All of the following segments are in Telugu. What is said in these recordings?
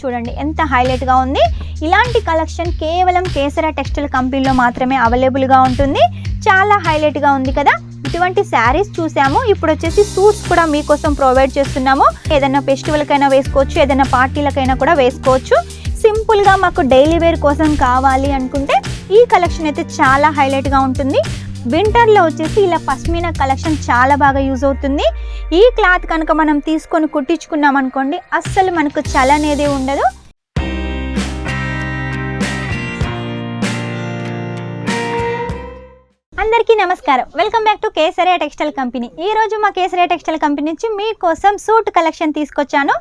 చూడండి ఎంత హైలైట్గా ఉంది. ఇలాంటి కలెక్షన్ కేవలం కేసరా టెక్స్టైల్ కంపెనీలో మాత్రమే అవైలబుల్గా ఉంటుంది. చాలా హైలైట్గా ఉంది కదా. ఇటువంటి శారీస్ చూసాము. ఇప్పుడు వచ్చేసి సూట్స్ కూడా మీకోసం ప్రొవైడ్ చేస్తున్నాము. ఏదైనా ఫెస్టివల్కైనా వేసుకోవచ్చు, ఏదైనా పార్టీలకైనా కూడా వేసుకోవచ్చు. సింపుల్గా మాకు డైలీ వేర్ కోసం కావాలి అనుకుంటే ఈ కలెక్షన్ అయితే చాలా హైలైట్గా ఉంటుంది. వింటర్లో వచ్చేసి ఇలా పష్మీనా కలెక్షన్ చాలా బాగా యూజ్ అవుతుంది. ఈ క్లాత్ కనుక మనం తీసుకొని కుట్టించుకున్నాం అనుకోండి, అస్సలు మనకు చలి అనేది ఉండదు. అందరికీ నమస్కారం. Welcome back to Keesara textile company. ఈరోజు మా కేసరా టెక్స్టైల్ కంపెనీ నుంచి మీకోసం సూట్ కలెక్షన్ తీసుకొచ్చాను.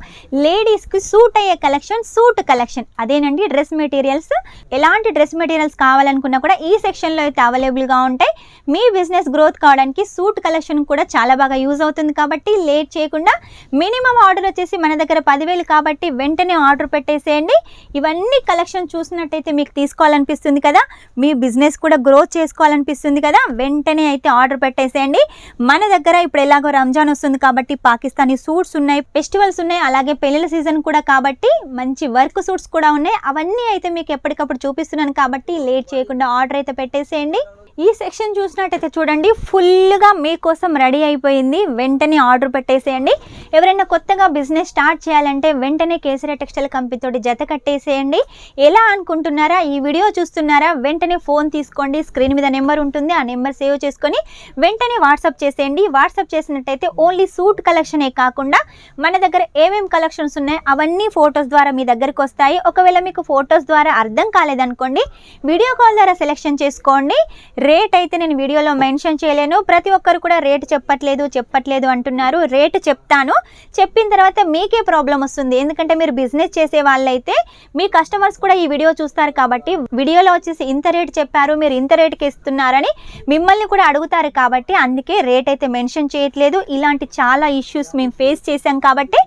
లేడీస్కి సూట్ అయ్యే కలెక్షన్, సూట్ కలెక్షన్ అదేనండి. డ్రెస్ మెటీరియల్స్, ఎలాంటి డ్రెస్ మెటీరియల్స్ కావాలనుకున్నా కూడా ఈ సెక్షన్లో అయితే అవైలబుల్గా ఉంటాయి. మీ బిజినెస్ గ్రోత్ కావడానికి సూట్ కలెక్షన్ కూడా చాలా బాగా యూజ్ అవుతుంది. కాబట్టి లేట్ చేయకుండా మినిమం ఆర్డర్ వచ్చేసి మన దగ్గర 10,000 కాబట్టి వెంటనే ఆర్డర్ పెట్టేసేయండి. ఇవన్నీ కలెక్షన్ చూసినట్టయితే మీకు తీసుకోవాలనిపిస్తుంది కదా, మీ బిజినెస్ కూడా గ్రోత్ చేసుకోవాలనిపిస్తుంది కదా, వెంటనే అయితే ఆర్డర్ పెట్టేసేయండి. మన దగ్గర ఇప్పుడు ఎలాగో రంజాన్ వస్తుంది కాబట్టి పాకిస్తానీ సూట్స్ ఉన్నాయి, ఫెస్టివల్స్ ఉన్నాయి, అలాగే పెళ్లిళ్ళ సీజన్ కూడా కాబట్టి మంచి వర్క్ సూట్స్ కూడా ఉన్నాయి. అవన్నీ అయితే మీకు ఎప్పటికప్పుడు చూపిస్తున్నాను కాబట్టి లేట్ చేయకుండా ఆర్డర్ అయితే పెట్టేసేయండి. ఈ సెక్షన్ చూసినట్టయితే చూడండి, ఫుల్గా మీకోసం రెడీ అయిపోయింది. వెంటనే ఆర్డర్ పెట్టేసేయండి. ఎవరైనా కొత్తగా బిజినెస్ స్టార్ట్ చేయాలంటే వెంటనే కేసరా టెక్స్టైల్ కంపెనీతో జత కట్టేసేయండి. ఎలా అనుకుంటున్నారా? ఈ వీడియో చూస్తున్నారా? వెంటనే ఫోన్ తీసుకోండి. స్క్రీన్ మీద నెంబర్ ఉంటుంది, ఆ నెంబర్ సేవ్ చేసుకొని వెంటనే వాట్సాప్ చేసేయండి. వాట్సాప్ చేసినట్టయితే ఓన్లీ సూట్ కలెక్షనే కాకుండా మన దగ్గర ఏమేమి కలెక్షన్స్ ఉన్నాయో అవన్నీ ఫొటోస్ ద్వారా మీ దగ్గరికి వస్తాయి. ఒకవేళ మీకు ఫొటోస్ ద్వారా అర్థం కాలేదనుకోండి, వీడియో కాల్ ద్వారా సెలెక్షన్ చేసుకోండి. రేట్ అయితే నేను వీడియోలో మెన్షన్ చేయలేను. ప్రతి ఒక్కరు కూడా రేట్ చెప్పట్లేదు అంటున్నారు. రేటు చెప్తాను. చెప్పిన తర్వాత మీకే ప్రాబ్లం వస్తుంది. ఎందుకంటే మీరు బిజినెస్ చేసే వాళ్ళైతే మీ కస్టమర్స్ కూడా ఈ వీడియో చూస్తారు కాబట్టి వీడియోలో వచ్చేసి ఇంత రేట్ చెప్పారు, మీరు ఇంత రేటుకి ఇస్తున్నారని మిమ్మల్ని కూడా అడుగుతారు. కాబట్టి అందుకే రేట్ అయితే మెన్షన్ చేయట్లేదు. ఇలాంటి చాలా ఇష్యూస్ మేము ఫేస్ చేసాం కాబట్టి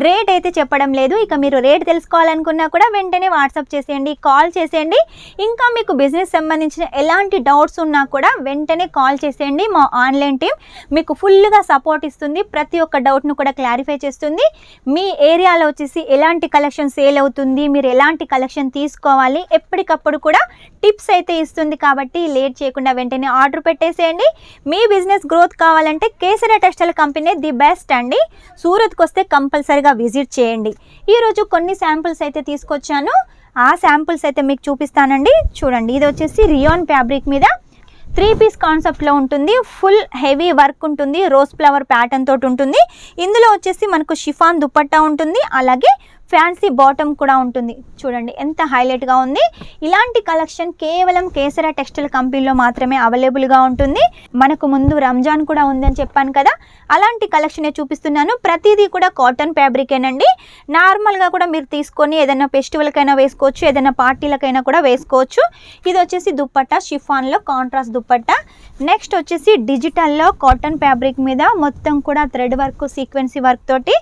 రేట్ అయితే చెప్పడం లేదు. ఇక మీరు రేట్ తెలుసుకోవాలనుకున్నా కూడా వెంటనే వాట్సాప్ చేసేయండి, కాల్ చేసేయండి. ఇంకా మీకు బిజినెస్ సంబంధించిన ఎలాంటి డౌట్స్ ఉన్నా కూడా వెంటనే కాల్ చేసేయండి. మా ఆన్లైన్ టీం మీకు ఫుల్గా సపోర్ట్ ఇస్తుంది. ప్రతి ఒక్క డౌట్ను కూడా క్లారిఫై చేస్తుంది. మీ ఏరియాలో వచ్చేసి ఎలాంటి కలెక్షన్ సేల్ అవుతుంది, మీరు ఎలాంటి కలెక్షన్ తీసుకోవాలి, ఎప్పటికప్పుడు కూడా టిప్స్ అయితే ఇస్తుంది. కాబట్టి లేట్ చేయకుండా వెంటనే ఆర్డర్ పెట్టేసేయండి. మీ బిజినెస్ గ్రోత్ కావాలంటే Keesara textile company the best అండి. సూరత్కి వస్తే కంపల్సరీగా విజిట్ చేయండి. ఈరోజు కొన్ని శాంపుల్స్ అయితే తీసుకొచ్చాను. ఆ శాంపుల్స్ అయితే మీకు చూపిస్తానండి. చూడండి, ఇది వచ్చేసి రియాన్ ఫ్యాబ్రిక్ మీద 3 పీస్ కాన్సెప్ట్లో ఉంటుంది. ఫుల్ హెవీ వర్క్ ఉంటుంది, రోజ్ ఫ్లవర్ ప్యాటర్న్ తోటి ఉంటుంది. ఇందులో వచ్చేసి మనకు షిఫాన్ దుపట్టా ఉంటుంది, అలాగే ఫ్యాన్సీ బాటమ్ కూడా ఉంటుంది. చూడండి ఎంత హైలైట్గా ఉంది. ఇలాంటి కలెక్షన్ కేవలం కేసరా టెక్స్టైల్ కంపెనీలో మాత్రమే అవైలబుల్గా ఉంటుంది. మనకు ముందు రంజాన్ కూడా ఉందని చెప్పాను కదా, అలాంటి కలెక్షనే చూపిస్తున్నాను. ప్రతిదీ కూడా కాటన్ ఫ్యాబ్రికేనండి. నార్మల్గా కూడా మీరు తీసుకొని ఏదైనా ఫెస్టివల్కైనా వేసుకోవచ్చు, ఏదైనా పార్టీలకైనా కూడా వేసుకోవచ్చు. ఇది వచ్చేసి దుపట్టా షిఫాన్లో కాంట్రాస్ట్ దుపట్టా. నెక్స్ట్ వచ్చేసి డిజిటల్లో కాటన్ ఫ్యాబ్రిక్ మీద మొత్తం కూడా థ్రెడ్ వర్క్, సీక్వెన్సీ వర్క్ తోటి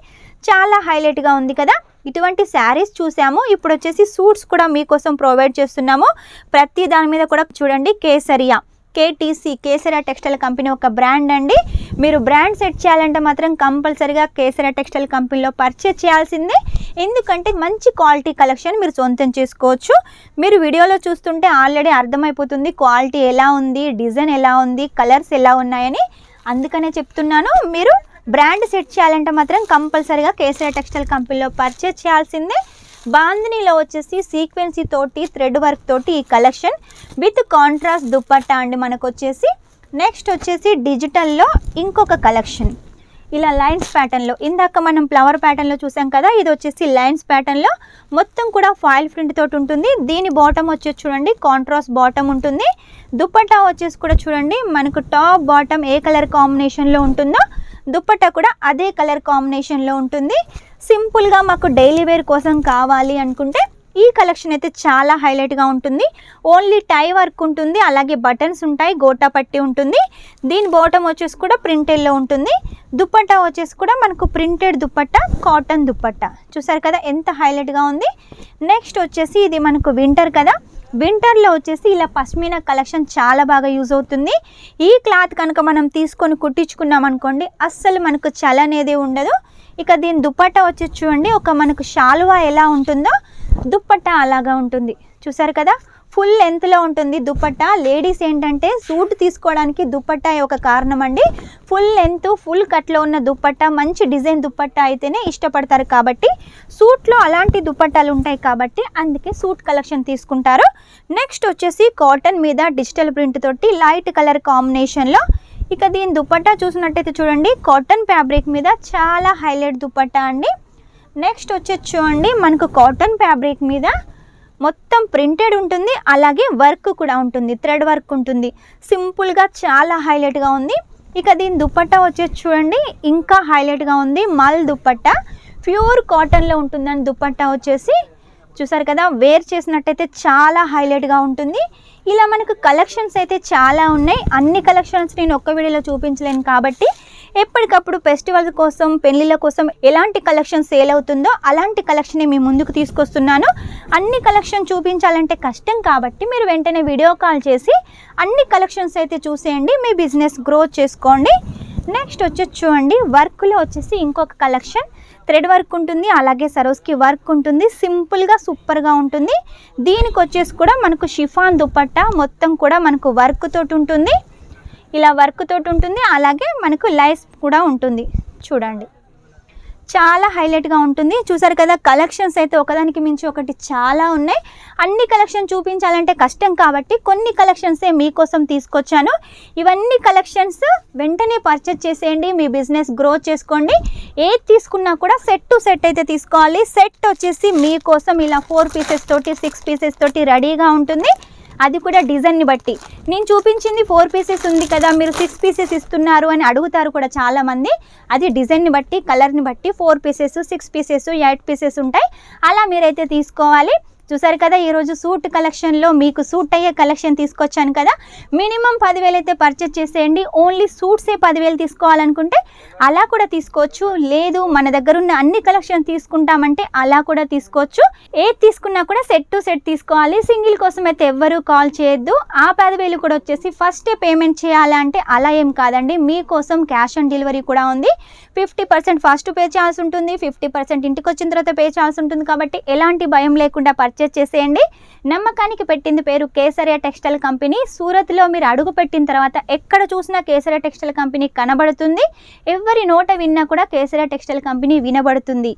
చాలా హైలైట్గా ఉంది కదా. ఇటువంటి శారీస్ చూసాము. ఇప్పుడు వచ్చేసి సూట్స్ కూడా మీకోసం ప్రొవైడ్ చేస్తున్నాము. ప్రతి దాని మీద కూడా చూడండి Kesariya, KTC, Keesara textile company ఒక బ్రాండ్ అండి. మీరు బ్రాండ్ సెట్ చేయాలంటే మాత్రం కంపల్సరీగా కేసరా టెక్స్టైల్ కంపెనీలో పర్చేజ్ చేయాల్సిందే. ఎందుకంటే మంచి క్వాలిటీ కలెక్షన్ మీరు సొంతం చేసుకోవచ్చు. మీరు వీడియోలో చూస్తుంటే ఆల్రెడీ అర్థమైపోతుంది క్వాలిటీ ఎలా ఉంది, డిజైన్ ఎలా ఉంది, కలర్స్ ఎలా ఉన్నాయని. అందుకనే చెప్తున్నాను, మీరు బ్రాండ్ సెట్ చేయాలంటే మాత్రం కంపల్సరీగా కేసరా టెక్స్టైల్ కంపెనీలో పర్చేజ్ చేయాల్సిందే. బాందినీలో వచ్చేసి సీక్వెన్సీ తోటి థ్రెడ్ వర్క్ తోటి ఈ కలెక్షన్ విత్ కాంట్రాస్ట్ దుపట్టా అండి మనకు వచ్చేసి. నెక్స్ట్ వచ్చేసి డిజిటల్లో ఇంకొక కలెక్షన్ ఇలా లైన్స్ ప్యాటర్న్లో, ఇందాక మనం ఫ్లవర్ ప్యాటర్న్లో చూసాం కదా, ఇది వచ్చేసి లైన్స్ ప్యాటర్న్లో మొత్తం కూడా ఫాయిల్ ప్రింట్ తోటి ఉంటుంది. దీని బాటమ్ వచ్చేసి చూడండి కాంట్రాస్ట్ బాటమ్ ఉంటుంది. దుపట్టా వచ్చేసి కూడా చూడండి మనకు టాప్ బాటమ్ ఏ కలర్ కాంబినేషన్లో ఉంటుందో దుపట్టా కూడా అదే కలర్ కాంబినేషన్లో ఉంటుంది. సింపుల్గా మాకు డైలీ వేర్ కోసం కావాలి అనుకుంటే ఈ కలెక్షన్ అయితే చాలా హైలైట్గా ఉంటుంది. ఓన్లీ టై వర్క్ ఉంటుంది, అలాగే బటన్స్ ఉంటాయి, గోటా పట్టి ఉంటుంది. దీని బాటమ్ వచ్చేసి కూడా ప్రింటెడ్లో ఉంటుంది. దుపట్టా వచ్చేసి కూడా మనకు ప్రింటెడ్ దుపట్టా, కాటన్ దుపట్టా. చూసారు కదా ఎంత హైలైట్గా ఉంది. నెక్స్ట్ వచ్చేసి ఇది మనకు వింటర్ కదా, వింటర్లో వచ్చేసి ఇలా పష్మీనా కలెక్షన్ చాలా బాగా యూజ్ అవుతుంది. ఈ క్లాత్ కనుక మనం తీసుకొని కుట్టించుకున్నాం అనుకోండి, అస్సలు మనకు చలి అనేది ఉండదు. ఇక దీని దుపట్టా వచ్చేసి చూడండి, ఒక మనకు శాలువా ఎలా ఉంటుందో దుప్పట్టా అలాగా ఉంటుంది, చూసారు కదా ఫుల్ లెంత్లో ఉంటుంది దుప్పట్టా. లేడీస్ ఏంటంటే సూట్ తీసుకోవడానికి దుప్పట్టా ఒక కారణం అండి. ఫుల్ లెంత్ ఫుల్ కట్లో ఉన్న దుప్పట్టా, మంచి డిజైన్ దుప్పట్టా అయితేనే ఇష్టపడతారు. కాబట్టి సూట్లో అలాంటి దుప్పట్టాలు ఉంటాయి కాబట్టి అందుకే సూట్ కలెక్షన్ తీసుకుంటారు. నెక్స్ట్ వచ్చేసి కాటన్ మీద డిజిటల్ ప్రింట్ తోటి లైట్ కలర్ కాంబినేషన్లో. ఇక దీని దుప్పట్టా చూసినట్టయితే చూడండి, కాటన్ ఫ్యాబ్రిక్ మీద చాలా హైలైట్ దుప్పట్టా అండి. నెక్స్ట్ వచ్చేసి చూడండి, మనకు కాటన్ ఫ్యాబ్రిక్ మీద మొత్తం ప్రింటెడ్ ఉంటుంది, అలాగే వర్క్ కూడా ఉంటుంది, థ్రెడ్ వర్క్ ఉంటుంది. సింపుల్గా చాలా హైలైట్గా ఉంది. ఇక దీని దుప్పట్టా వచ్చేసి చూడండి, ఇంకా హైలైట్గా ఉంది. మల్ దుప్పట్టా ప్యూర్ కాటన్లో ఉంటుందని దుప్పట్టా వచ్చేసి చూసారు కదా, వేర్ చేసినట్టయితే చాలా హైలైట్గా ఉంటుంది. ఇలా మనకు కలెక్షన్స్ అయితే చాలా ఉన్నాయి. అన్ని కలెక్షన్స్ నేను ఒక్క వీడియోలో చూపించలేను కాబట్టి ఎప్పటికప్పుడు ఫెస్టివల్స్ కోసం, పెళ్ళిళ్ళ కోసం ఎలాంటి కలెక్షన్ సేల్ అవుతుందో అలాంటి కలెక్షన్ మీ ముందుకు తీసుకొస్తున్నాను. అన్ని కలెక్షన్ చూపించాలంటే కష్టం కాబట్టి మీరు వెంటనే వీడియో కాల్ చేసి అన్ని కలెక్షన్స్ అయితే చూసేయండి, మీ బిజినెస్ గ్రోత్ చేసుకోండి. నెక్స్ట్ వచ్చేసి చూడండి, వర్క్లో వచ్చేసి ఇంకొక కలెక్షన్, థ్రెడ్ వర్క్ ఉంటుంది, అలాగే సరోస్కి వర్క్ ఉంటుంది. సింపుల్గా సూపర్గా ఉంటుంది. దీనికి వచ్చేసి కూడా మనకు షిఫాన్ దుప్పట్టా మొత్తం కూడా మనకు వర్క్ తోటి ఉంటుంది, ఇలా వర్క్ తోటి ఉంటుంది, అలాగే మనకు లైస్ కూడా ఉంటుంది. చూడండి చాలా హైలైట్గా ఉంటుంది. చూసారు కదా, కలెక్షన్స్ అయితే ఒకదానికి మించి ఒకటి చాలా ఉన్నాయి. అన్ని కలెక్షన్ చూపించాలంటే కష్టం కాబట్టి కొన్ని కలెక్షన్సే మీకోసం తీసుకొచ్చాను. ఇవన్నీ కలెక్షన్స్ వెంటనే పర్చేజ్ చేసేయండి, మీ బిజినెస్ గ్రోత్ చేసుకోండి. ఏది తీసుకున్నా కూడా సెట్ టు సెట్ అయితే తీసుకోవాలి. సెట్ వచ్చేసి మీకోసం ఇలా 4 పీసెస్ తోటి 6 పీసెస్ తోటి రెడీగా ఉంటుంది. అది కూడా డిజైన్ని బట్టి. నేను చూపించింది 4 పీసెస్ ఉంది కదా, మీరు 6 పీసెస్ ఇస్తున్నారు అని అడుగుతారు కూడా చాలామంది. అది డిజైన్ని బట్టి, కలర్ని బట్టి 4 పీసెస్, 6 పీసెస్, 8 పీసెస్ ఉంటాయి. అలా మీరైతే తీసుకోవాలి. చూసారు కదా, ఈరోజు సూట్ కలెక్షన్లో మీకు సూట్ అయ్యే కలెక్షన్ తీసుకొచ్చాను కదా. మినిమం 10,000 అయితే పర్చేజ్ చేసేయండి. ఓన్లీ సూట్సే 10,000 తీసుకోవాలనుకుంటే అలా కూడా తీసుకోవచ్చు. లేదు మన దగ్గర ఉన్న అన్ని కలెక్షన్ తీసుకుంటామంటే అలా కూడా తీసుకోవచ్చు. ఏది తీసుకున్నా కూడా సెట్ టు సెట్ తీసుకోవాలి. సింగిల్ కోసం అయితే ఎవ్వరూ కాల్ చేయొద్దు. ఆ 10,000 కూడా వచ్చేసి ఫస్టే పేమెంట్ చేయాలంటే అలా ఏం కాదండి. మీకోసం క్యాష్ ఆన్ డెలివరీ కూడా ఉంది. 50% ఫస్ట్ పే చేయాల్సి ఉంటుంది, 50% ఇంటికి వచ్చిన తర్వాత పే చేయాల్సి ఉంటుంది. కాబట్టి ఎలాంటి భయం లేకుండా పర్చేజ్ చేసేయండి. నమ్మకానికి పెట్టింది పేరు కేసరియా టెక్స్టైల్ కంపెనీ. సూరత్లో మీరు అడుగు పెట్టిన తర్వాత ఎక్కడ చూసినా కేసరియా టెక్స్టైల్ కంపెనీ కనబడుతుంది. ఎవరి నోట విన్నా కూడా కేసరియా టెక్స్టైల్ కంపెనీ వినబడుతుంది.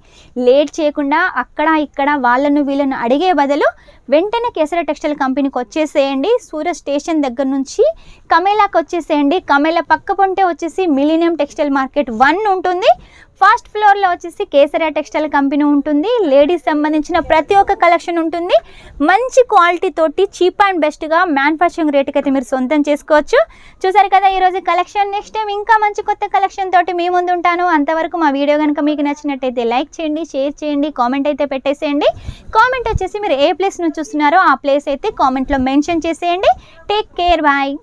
లేట్ చేయకుండా అక్కడ ఇక్కడ వాళ్ళను వీళ్ళను అడిగే బదులు వెంటనే కేసరియా టెక్స్టైల్ కంపెనీకి వచ్చేసేయండి. సూరత్ స్టేషన్ దగ్గర నుంచి కమేలాకి వచ్చేసేయండి. కమేలా పక్క పొంటే వచ్చేసి మిలీనియం టెక్స్టైల్ మార్కెట్ 1 ఉంటుంది. ఫస్ట్ ఫ్లోర్లో వచ్చేసి కేసరియా టెక్స్టైల్ కంపెనీ ఉంటుంది. లేడీస్ సంబంధించిన ప్రతి ఒక్క కలెక్షన్ ఉంటుంది. మంచి క్వాలిటీ తోటి చీప్ అండ్ బెస్ట్గా మ్యానుఫ్యాక్చరింగ్ రేటుకి అయితే మీరు సొంతం చేసుకోవచ్చు. చూసారు కదా ఈరోజు కలెక్షన్. నెక్స్ట్ టైం ఇంకా మంచి కొత్త కలెక్షన్ తోటి మీ ముందు ఉంటాను. అంతవరకు మా వీడియో కనుక మీకు నచ్చినట్టయితే లైక్ చేయండి, షేర్ చేయండి, కామెంట్ అయితే పెట్టేసేయండి. కామెంట్ వచ్చేసి మీరు ఏ ప్లేస్ నుంచి చూస్తున్నారో ఆ ప్లేస్ అయితే కామెంట్లో మెన్షన్ చేసేయండి. Take care, bye.